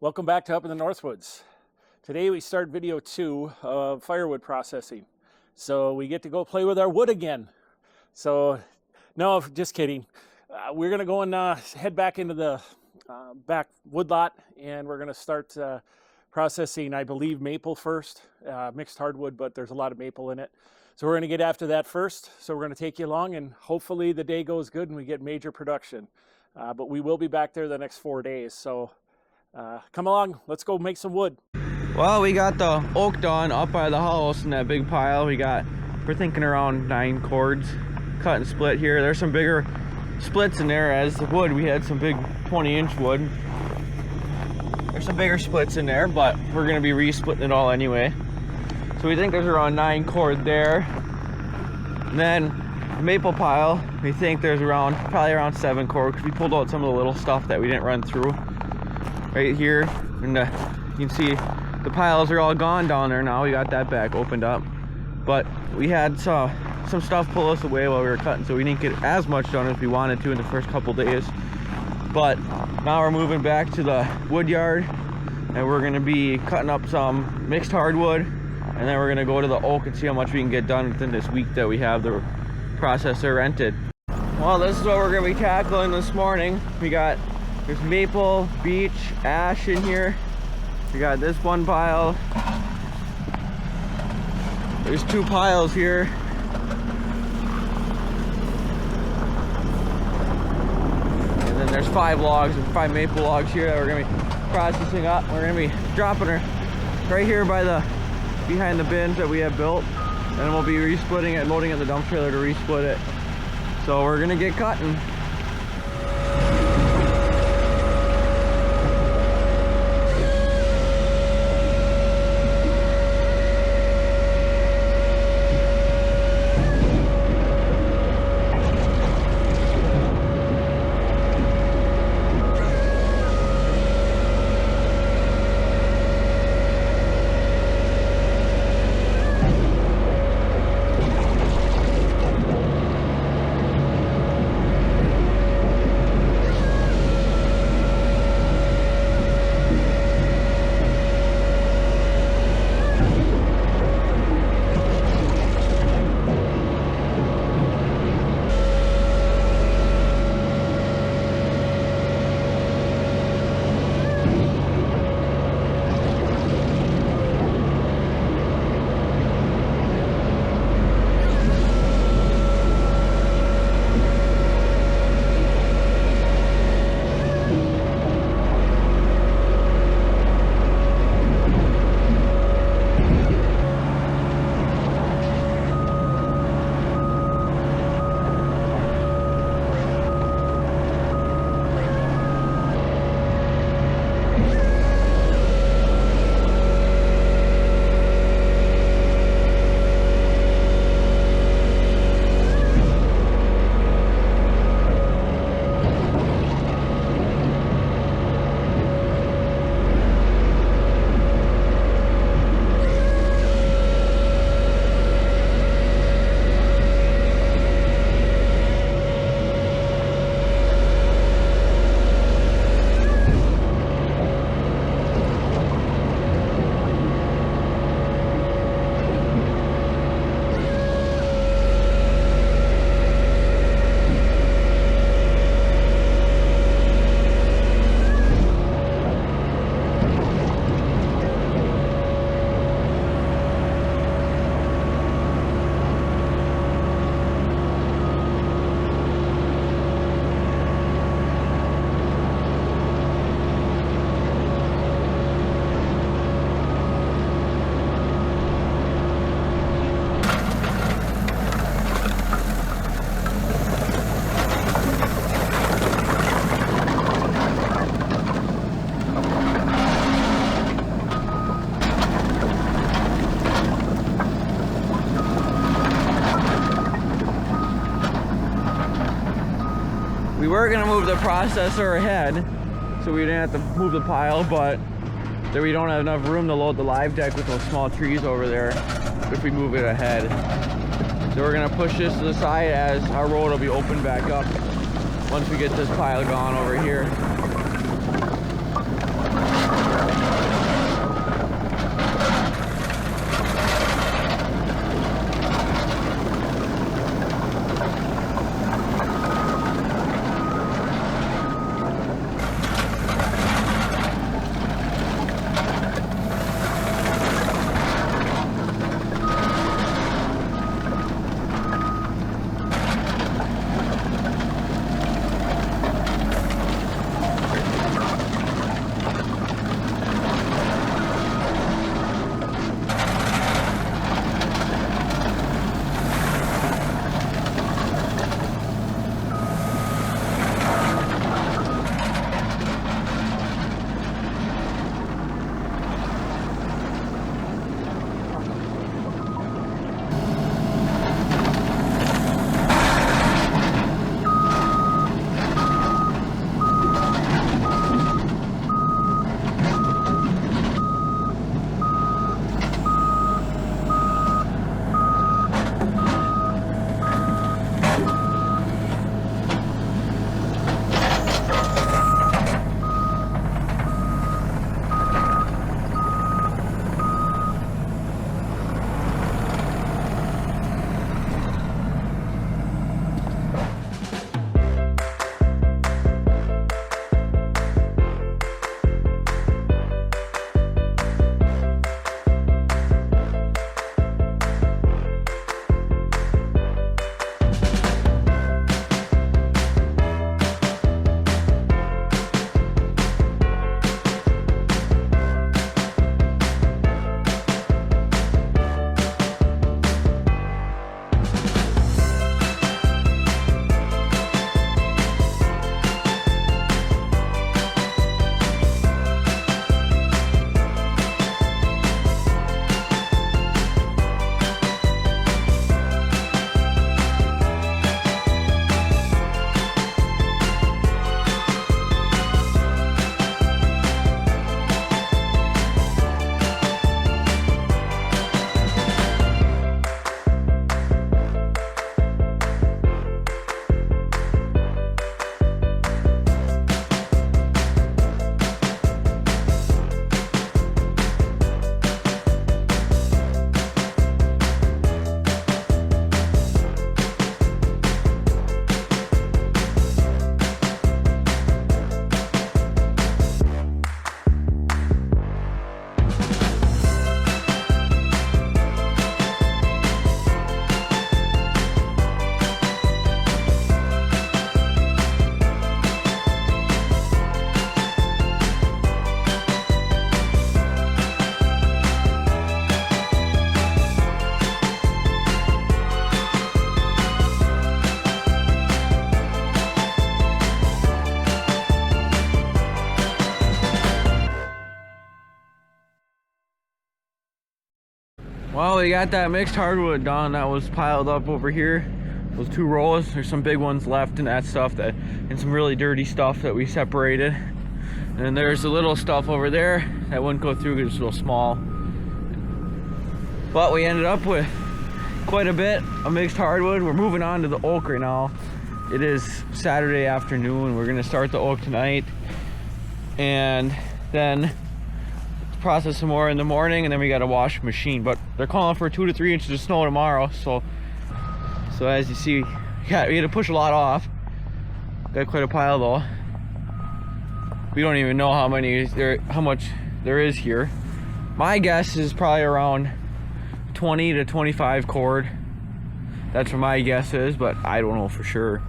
Welcome back to Up in the Northwoods. Today we start video 2 of firewood processing. So we get to go play with our wood again. So, no, just kidding. We're going to go and head back into the back wood lot, and we're going to start processing, I believe, maple first. Mixed hardwood, but there's a lot of maple in it. So we're going to get after that first. So we're going to take you along, and hopefully the day goes good and we get major production. But we will be back there the next 4 days. So come along, let's go make some wood. Well, we got the oak done up by the house in that big pile. We're thinking around 9 cords cut and split here. There's some bigger splits in there. As the wood, we had some big 20-inch wood. There's some bigger splits in there, but we're gonna be re-splitting it all anyway. So we think there's around 9 cord there. And then the maple pile, we think there's probably around 7 cord, because we pulled out some of the little stuff that we didn't run through right here. And you can see the piles are all gone down there now. We got that back opened up, but we had some stuff pull us away while we were cutting, so we didn't get as much done as we wanted to in the first couple days. But now we're moving back to the wood yard, and we're going to be cutting up some mixed hardwood, and then we're going to go to the oak and see how much we can get done within this week that we have the processor rented. Well, this is what we're going to be tackling this morning. There's maple, beech, ash in here. We got this one pile. There's 2 piles here. And then there's 5 maple logs here that we're gonna be processing up. We're gonna be dropping her right here behind the bins that we have built. And we'll be re-splitting it, loading it in the dump trailer to re-split it. So we're gonna get cutting. We were gonna move the processor ahead so we didn't have to move the pile, but then we don't have enough room to load the live deck with those small trees over there if we move it ahead. So we're gonna push this to the side as our road will be open back up once we get this pile gone over here. Well, we got that mixed hardwood done. That was piled up over here. Those 2 rows. There's some big ones left and that stuff, and some really dirty stuff that we separated. And there's a little stuff over there that wouldn't go through because it's a little small. But we ended up with quite a bit of mixed hardwood. We're moving on to the oak right now. It is Saturday afternoon. We're gonna start the oak tonight, and then process some more in the morning, and then we got a wash machine. But they're calling for 2 to 3 inches of snow tomorrow, so as you see, we had to push a lot off. Got quite a pile though. We don't even know how much there is here. My guess is probably around 20 to 25 cord. That's what my guess is, but I don't know for sure.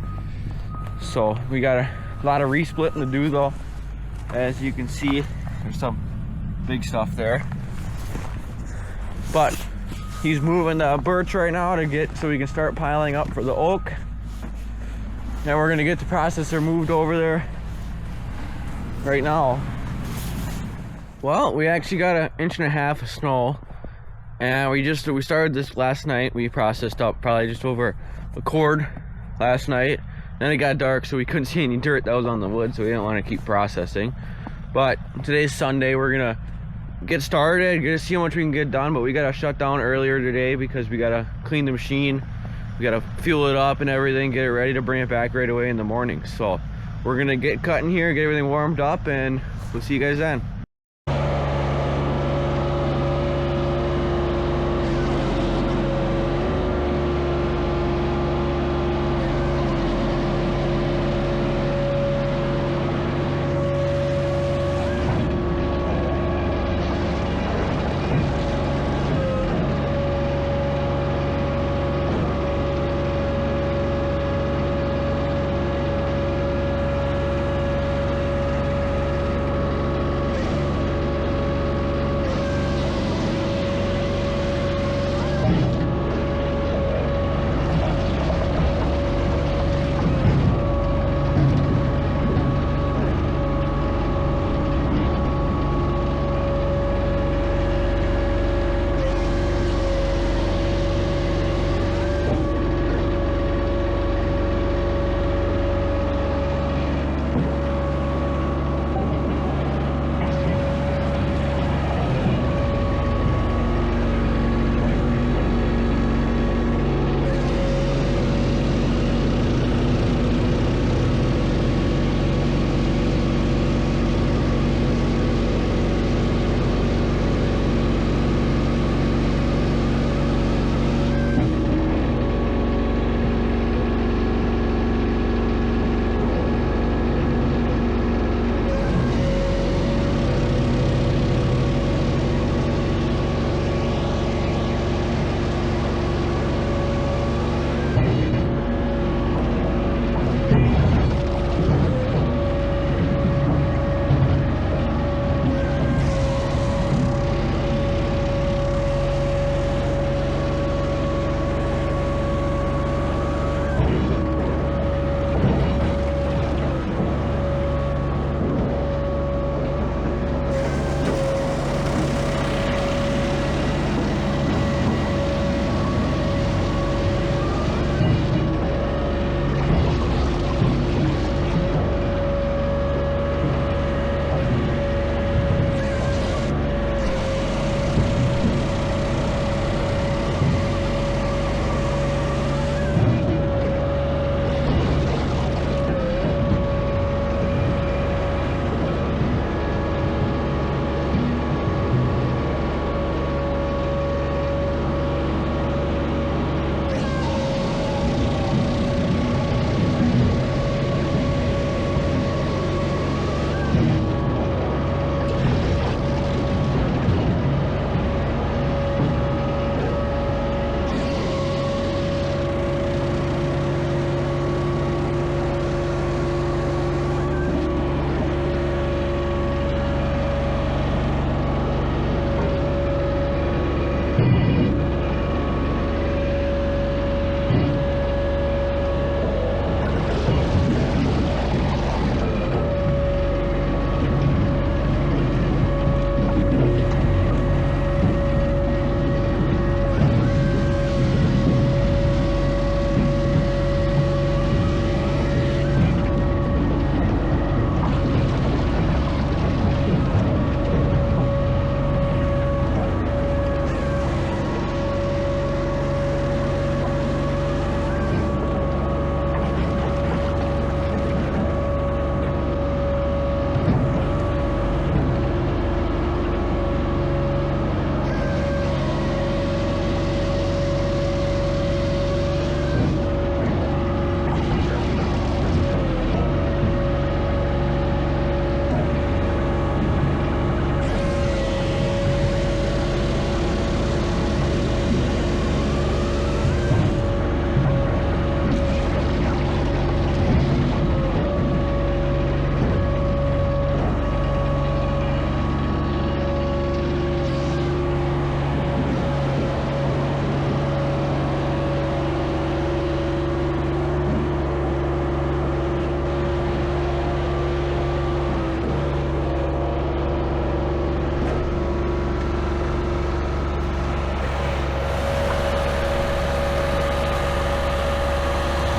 So we got a lot of resplitting to do though. As you can see, there's some big stuff there. But he's moving the birch right now so we can start piling up for the oak. Now we're gonna get the processor moved over there right now. Well, we actually got 1.5 inches of snow, and we started this last night. We processed up probably just over a cord last night. Then it got dark, so we couldn't see any dirt that was on the wood, so we didn't want to keep processing. But today's Sunday, we're gonna get started, get to see how much we can get done. But we gotta shut down earlier today because we gotta clean the machine, we gotta fuel it up and everything, get it ready to bring it back right away in the morning. So we're gonna get cutting here, get everything warmed up, and we'll see you guys then.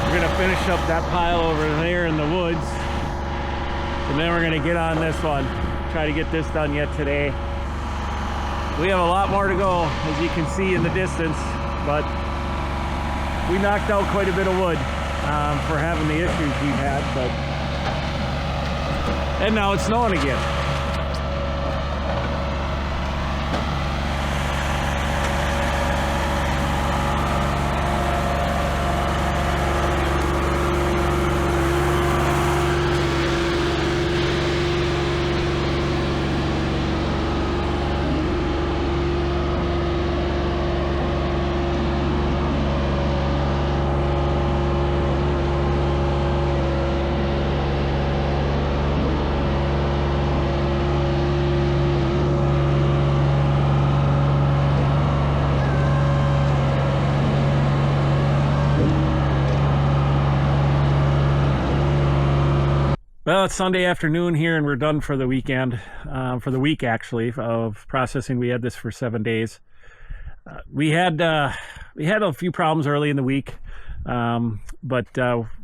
We're gonna finish up that pile over there in the woods, and then we're gonna get on this one. Try to get this done yet today. We have a lot more to go, as you can see in the distance, but we knocked out quite a bit of wood for having the issues we've had. And now it's snowing again. Well, it's Sunday afternoon here, and we're done for the weekend, for the week actually, of processing. We had this for 7 days. We had a few problems early in the week, but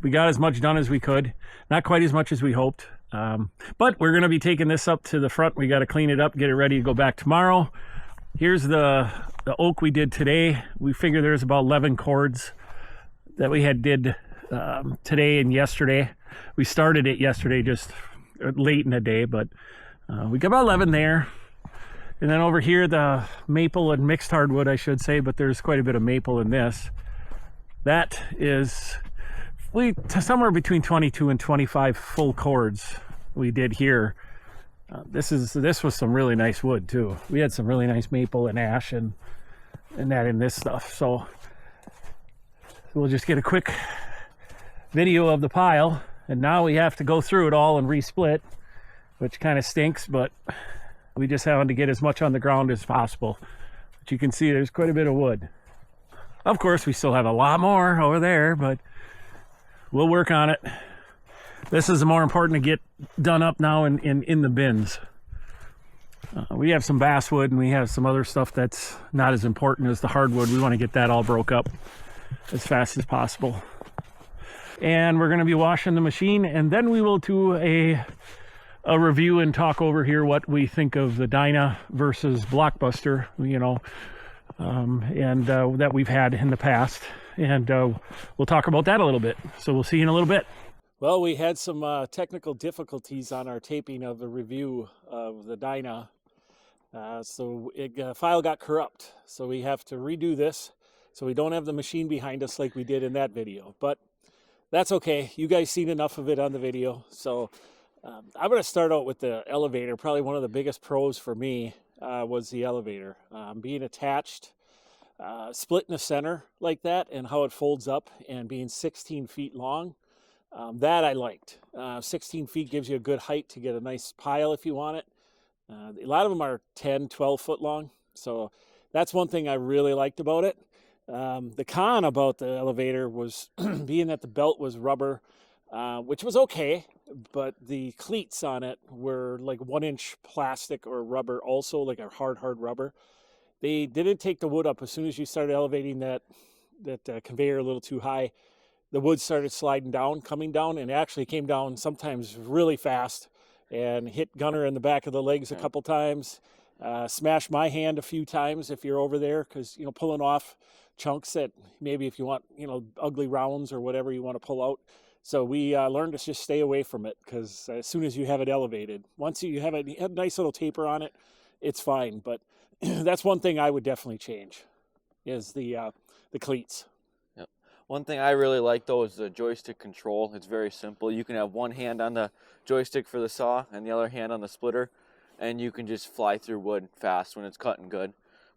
we got as much done as we could. Not quite as much as we hoped, but we're going to be taking this up to the front. We got to clean it up, get it ready to go back tomorrow. Here's the oak we did today. We figure there's about 11 cords that we did today and yesterday. We started it yesterday, just late in the day, but we got about 11 there. And then over here, the maple and mixed hardwood, I should say, but there's quite a bit of maple in this. That is somewhere between 22 and 25 full cords we did here. This was some really nice wood too. We had some really nice maple and ash and that in this stuff. So we'll just get a quick video of the pile, and now we have to go through it all and resplit, which kind of stinks, but we just having to get as much on the ground as possible. But you can see there's quite a bit of wood. Of course, we still have a lot more over there, but we'll work on it. This is more important to get done up now in the bins. We have some basswood and we have some other stuff that's not as important as the hardwood. We want to get that all broke up as fast as possible. And we're going to be washing the machine, and then we will do a review and talk over here what we think of the Dyna versus Blockbuster, you know, and that we've had in the past. And we'll talk about that a little bit. So we'll see you in a little bit. Well, we had some technical difficulties on our taping of the review of the Dyna. So file got corrupt. So we have to redo this. So we don't have the machine behind us like we did in that video. But that's okay. You guys seen enough of it on the video. So I'm going to start out with the elevator. Probably one of the biggest pros for me was the elevator. Being attached, split in the center like that, and how it folds up, and being 16 feet long. That I liked. 16 feet gives you a good height to get a nice pile if you want it. A lot of them are 10, 12 foot long. So that's one thing I really liked about it. The con about the elevator was being that the belt was rubber, which was okay, but the cleats on it were like 1-inch plastic or rubber, also like a hard rubber. They didn't take the wood up. As soon as you started elevating that conveyor a little too high, the wood started sliding down, coming down, and actually came down sometimes really fast and hit Gunner in the back of the legs a couple times. Smashed my hand a few times if you're over there, because, you know, pulling off chunks that maybe if you want, you know, ugly rounds or whatever you want to pull out. So we learned to just stay away from it, because as soon as you have it elevated, once you have a nice little taper on it, it's fine. But that's one thing I would definitely change, is the cleats. Yep. One thing I really like though is the joystick control. It's very simple. You can have one hand on the joystick for the saw and the other hand on the splitter, and you can just fly through wood fast when it's cutting good.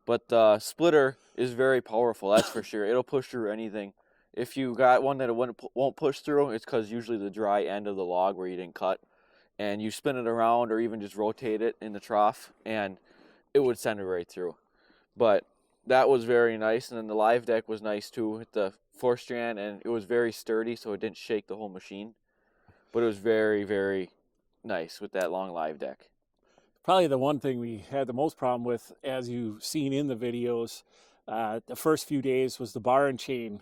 But the splitter is very powerful, that's for sure. It'll push through anything. If you got one that it won't push through, it's because usually the dry end of the log where you didn't cut, and you spin it around or even just rotate it in the trough, and it would send it right through. But that was very nice. And then the live deck was nice too, with the 4-strand, and it was very sturdy, so it didn't shake the whole machine. But it was very, very nice with that long live deck. Probably the one thing we had the most problem with, as you've seen in the videos, the first few days was the bar and chain.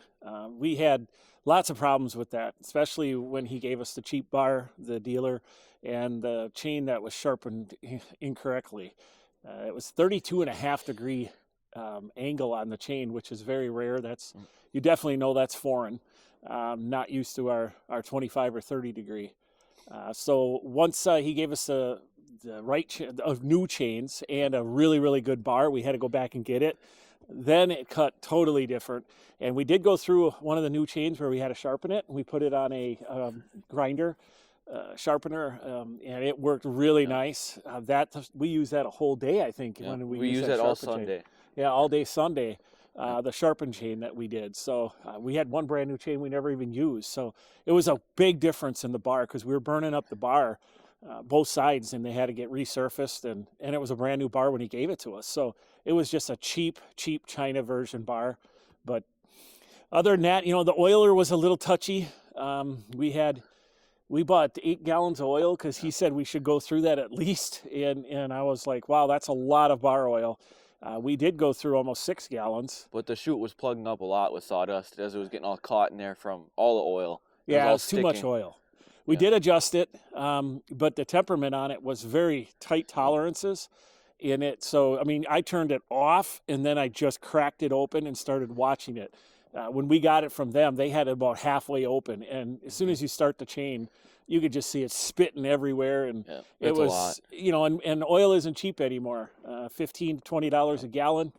We had lots of problems with that, especially when he gave us the cheap bar, the dealer, and the chain that was sharpened incorrectly. It was 32.5 degree angle on the chain, which is very rare. That's, you definitely know that's foreign. Not used to our 25 or 30 degree. So once he gave us the right of new chains and a really, really good bar, we had to go back and get it. Then it cut totally different. And we did go through one of the new chains where we had to sharpen it. We put it on a grinder sharpener, and it worked really nice. We used that a whole day, I think. When we used that all Sunday. Chain. Yeah, all day Sunday. The sharpen chain that we did. So we had one brand new chain we never even used. So it was a big difference in the bar because we were burning up the bar, both sides, and they had to get resurfaced. And it was a brand new bar when he gave it to us. So it was just a cheap China version bar. But other than that, the oiler was a little touchy. We bought 8 gallons of oil because he said we should go through that at least. And I was like, wow, that's a lot of bar oil. We did go through almost 6 gallons. But the chute was plugging up a lot with sawdust as it was getting all caught in there from all the oil. Yeah, it was too much oil. We did adjust it, but the temperament on it was very tight tolerances in it. So, I mean, I turned it off, and then I just cracked it open and started watching it. When we got it from them, they had it about halfway open, and as soon as you start the chain, you could just see it spitting everywhere, and it was, and oil isn't cheap anymore. $15 to $20 a gallon,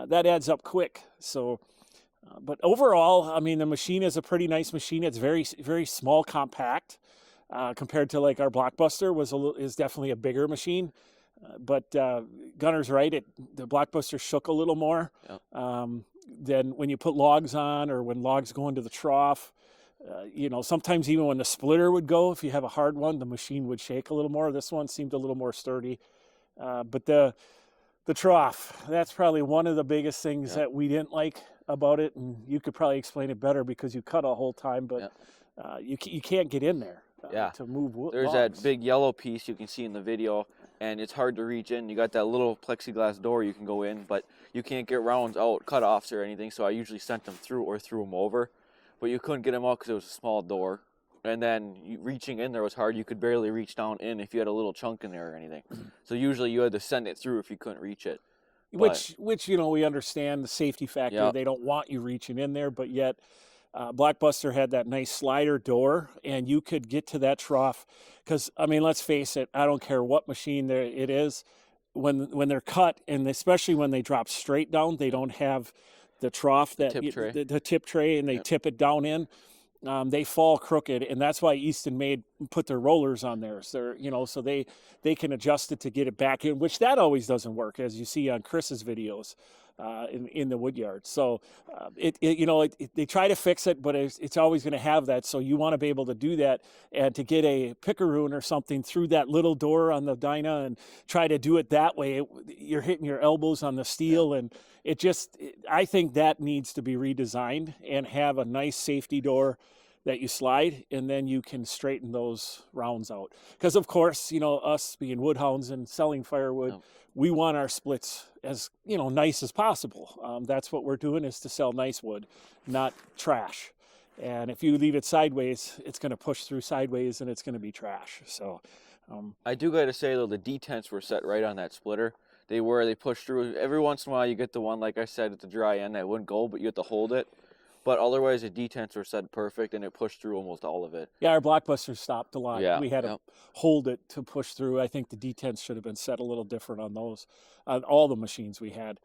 that adds up quick. So, but overall, I mean, the machine is a pretty nice machine. It's very, very small, compact, compared to like our Blockbuster is definitely a bigger machine. But Gunner's right. The Blockbuster shook a little more than when you put logs on or when logs go into the trough. Sometimes even when the splitter would go, if you have a hard one, the machine would shake a little more. This one seemed a little more sturdy. But the trough, that's probably one of the biggest things that we didn't like about it. And you could probably explain it better because you cut a whole time, but you can't get in there to move There's logs. That big yellow piece you can see in the video, and it's hard to reach in. You got that little plexiglass door you can go in, but you can't get rounds out, cutoffs or anything, so I usually sent them through or threw them over. But you couldn't get them out because it was a small door. And then reaching in there was hard. You could barely reach down in if you had a little chunk in there or anything. So usually you had to send it through if you couldn't reach it. Which we understand the safety factor. Yep. They don't want you reaching in there, but yet Blockbuster had that nice slider door, and you could get to that trough. Because, I mean, let's face it, I don't care what machine it is. When they're cut, and especially when they drop straight down, they don't have the trough, the tip tray, and they tip it down in. They fall crooked, and that's why Easton put their rollers on theirs. So they can adjust it to get it back in, which that always doesn't work, as you see on Chris's videos in the wood yard. So they try to fix it, but it's always going to have that. So you want to be able to do that, and to get a picaroon or something through that little door on the Dyna and try to do it that way, you're hitting your elbows on the steel, and I think that needs to be redesigned and have a nice safety door that you slide, and then you can straighten those rounds out. Because, of course, us being woodhounds and selling firewood, we want our splits as nice as possible. That's what we're doing, is to sell nice wood, not trash. And if you leave it sideways, it's going to push through sideways, and it's going to be trash. So I do got to say, though, the detents were set right on that splitter. They pushed through. Every once in a while you get the one, like I said, at the dry end that wouldn't go, but you have to hold it. But otherwise, the detents were set perfect, and it pushed through almost all of it. Yeah, our Blockbuster stopped a lot. Yeah, we had to hold it to push through. I think the detents should have been set a little different on those, on all the machines we had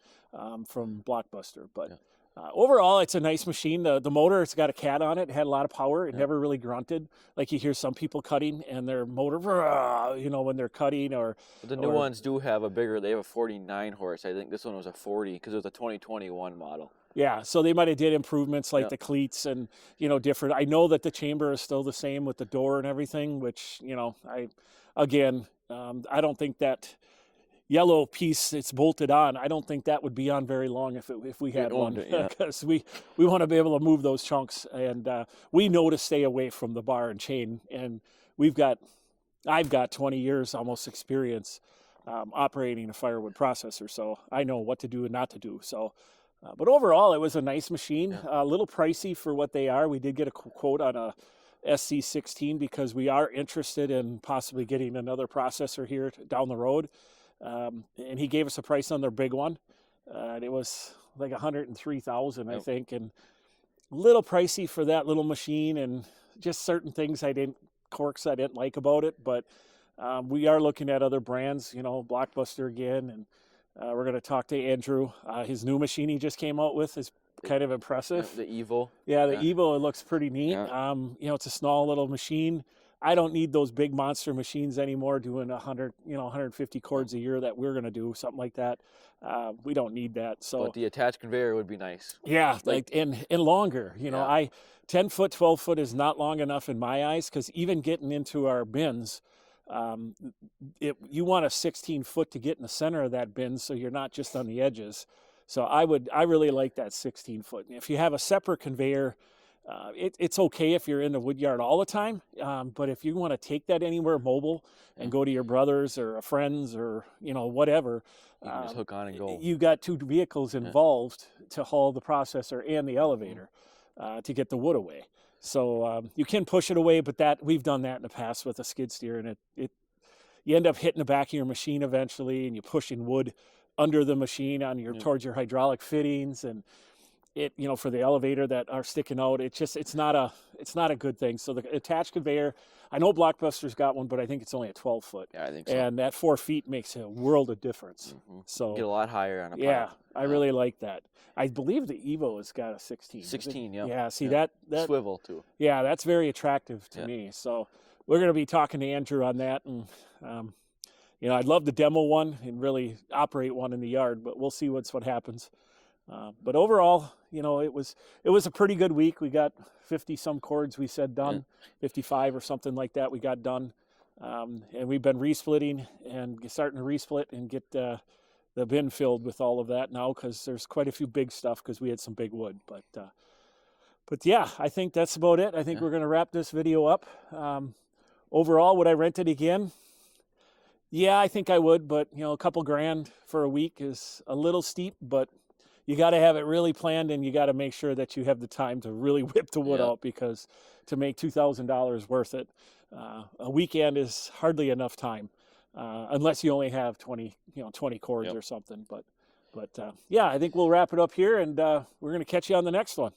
from Blockbuster. But overall, it's a nice machine. The motor, it's got a cat on it. It had a lot of power. It never really grunted. Like you hear some people cutting, and their motor, when they're cutting. But the new ones do have they have a 49 horse. I think this one was a 40 because it was a 2021 model. Yeah, so they might have did improvements like the cleats and, different. I know that the chamber is still the same with the door and everything, which, I don't think that yellow piece it's bolted on, I don't think that would be on very long if we had one. Because we want to be able to move those chunks, and we know to stay away from the bar and chain. And I've got 20 years almost experience operating a firewood processor, so I know what to do and not to do. So But overall, it was a nice machine. Yeah. A little pricey for what they are. We did get a quote on a SC-16 because we are interested in possibly getting another processor here down the road. And he gave us a price on their big one. And it was like 103,000, I think, and a little pricey for that little machine, and just certain things quirks I didn't like about it. But we are looking at other brands, you know, Blockbuster again, and we're going to talk to Andrew. His new machine he just came out with is kind of impressive. The Evo. Yeah, the Evo, it looks pretty neat. Yeah. You know, it's a small little machine. I don't need those big monster machines anymore doing 150 cords a year that we're going to do, something like that. We don't need that. So, But the attached conveyor would be nice. yeah, like and longer. You know, 10 foot, 12 foot is not long enough in my eyes, because even getting into our bins, you want a 16 foot to get in the center of that bin, so you're not just on the edges. So I really like that 16 foot. If you have a separate conveyor, it's okay if you're in the wood yard all the time, but if you want to take that anywhere mobile and go to your brother's or a friend's or, you know, whatever, You can just hook on and go. you got two vehicles involved to haul the processor and the elevator to get the wood away. So you can push it away, but we've done that in the past with a skid steer, and you end up hitting the back of your machine eventually, and you're pushing wood under the machine towards your hydraulic fittings, and you know, for the elevator that are sticking out, it's not a good thing. So the attached conveyor, I know Blockbuster's got one, but I think it's only a 12 foot. Yeah, I think so. And that 4 feet makes a world of difference. So get a lot higher on a pile. yeah, I really like that. I believe the Evo has got a 16. 16, yeah. Yeah, see that swivel too. Yeah, that's very attractive to me. So we're going to be talking to Andrew on that, and you know, I'd love to demo one and really operate one in the yard, but we'll see what happens. But overall, you know, it was a pretty good week. We got 50 some cords we said done, 55 or something like that we got done. And we've been resplitting and starting to resplit and get the bin filled with all of that now, because there's quite a few big stuff because we had some big wood. But yeah, I think that's about it. I think we're going to wrap this video up. Overall, would I rent it again? Yeah, I think I would, but you know, a couple grand for a week is a little steep, but you got to have it really planned, and you got to make sure that you have the time to really whip the wood out, because to make $2,000 worth it, a weekend is hardly enough time, unless you only have 20 cords or something. But yeah, I think we'll wrap it up here, and we're going to catch you on the next one.